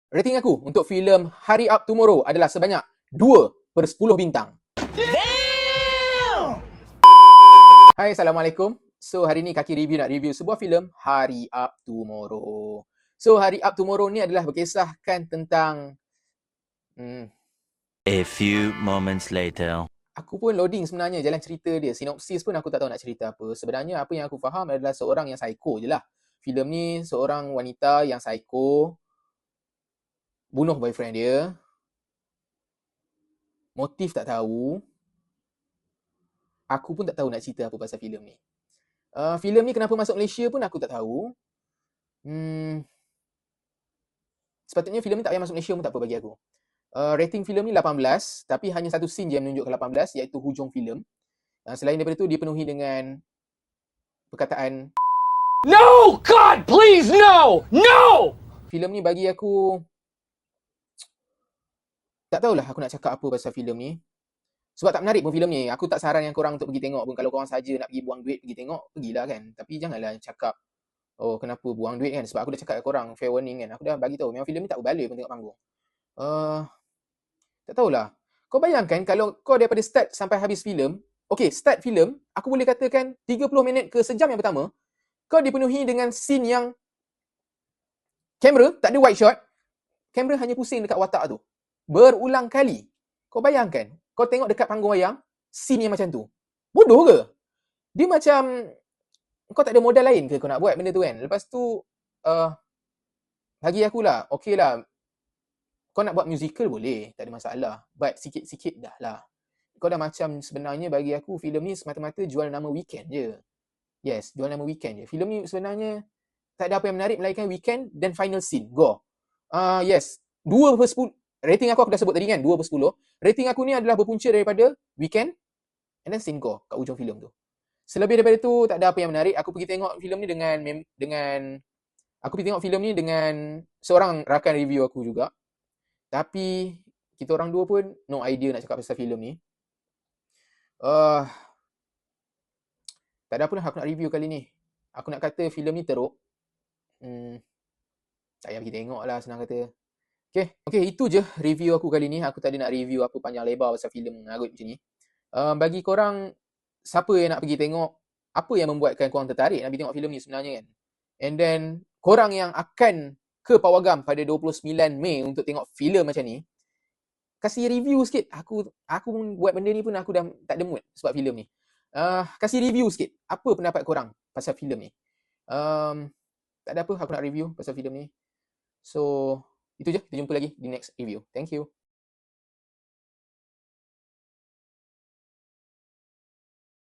Rating aku untuk filem Hurry Up Tomorrow adalah sebanyak 2/10 bintang. Damn! Hai, Assalamualaikum. So, hari ni Kaki nak review sebuah filem Hurry Up Tomorrow. So, Hurry Up Tomorrow ni adalah berkisahkan tentang A few moments later. aku pun loading sebenarnya jalan cerita dia. Sinopsis pun aku tak tahu nak cerita apa. Sebenarnya apa yang aku faham adalah seorang yang psycho je lah. Filem ni seorang wanita yang psycho bunuh boyfriend dia. Motif tak tahu. Aku pun tak tahu nak cerita apa pasal filem ni. Filem ni kenapa masuk Malaysia pun aku tak tahu. Sepatutnya filem ni tak payah masuk Malaysia pun tak apa bagi aku. Rating filem ni 18, tapi hanya satu scene je yang menunjukkan 18, iaitu hujung filem. Selain daripada itu, dipenuhi dengan perkataan "No! God, please, no! No!" Filem ni bagi aku, tak tahulah aku nak cakap apa pasal filem ni. Sebab tak menarik pun filem ni. Aku tak sarankan korang untuk pergi tengok pun. Kalau korang saja nak pergi buang duit pergi tengok, pergilah kan. Tapi janganlah cakap, oh kenapa buang duit kan. Sebab aku dah cakap kat korang, fair warning kan. Aku dah bagi tahu memang filem ni tak berbaloi pun tengok panggung. Tak tahulah. Kau bayangkan kalau kau daripada start sampai habis filem, okay, start filem, aku boleh katakan 30 minit ke sejam yang pertama, kau dipenuhi dengan scene yang kamera tak ada wide shot, kamera hanya pusing dekat watak tu. Berulang kali. Kau bayangkan, kau tengok dekat panggung wayang, scene yang macam tu. Bodoh ke? Dia macam, kau tak ada modal lain ke kau nak buat benda tu kan? Lepas tu, bagi akulah, okay lah, kau nak buat musical boleh, tak ada masalah. But sikit-sikit dah lah. Kau dah macam, sebenarnya bagi aku, filem ni semata-mata jual nama Weekend je. Yes, jual nama Weekend je. Filem ni sebenarnya tak ada apa yang menarik melainkan Weekend dan final scene. Go. Yes, 2/10. Rating aku dah sebut tadi kan, 2/10. Rating aku ni adalah berpunca daripada Weekend and then scene go kat ujung filem tu. Selebih daripada tu, tak ada apa yang menarik. Aku pergi tengok filem ni aku pergi tengok filem ni dengan seorang rakan review aku juga. Tapi kita orang dua pun no idea nak cakap pasal filem ni. Tak ada apa lah aku nak review kali ni. Aku nak kata filem ni teruk. Tak payah pergi tengok lah, senang kata. Okay, itu je review aku kali ni. Aku tadi nak review apa panjang lebar pasal filem mengarut macam ni. Bagi korang, siapa yang nak pergi tengok, apa yang membuatkan korang tertarik nak pergi tengok filem ni sebenarnya kan? And then, korang yang akan ke Pawagam pada 29 Mei untuk tengok filem macam ni, kasih review sikit. Aku pun buat benda ni pun aku dah tak ada mood sebab filem ni. Kasih review sikit. Apa pendapat korang pasal filem ni? Tak ada apa aku nak review pasal filem ni. So, itu je. Kita jumpa lagi di next review. Thank you.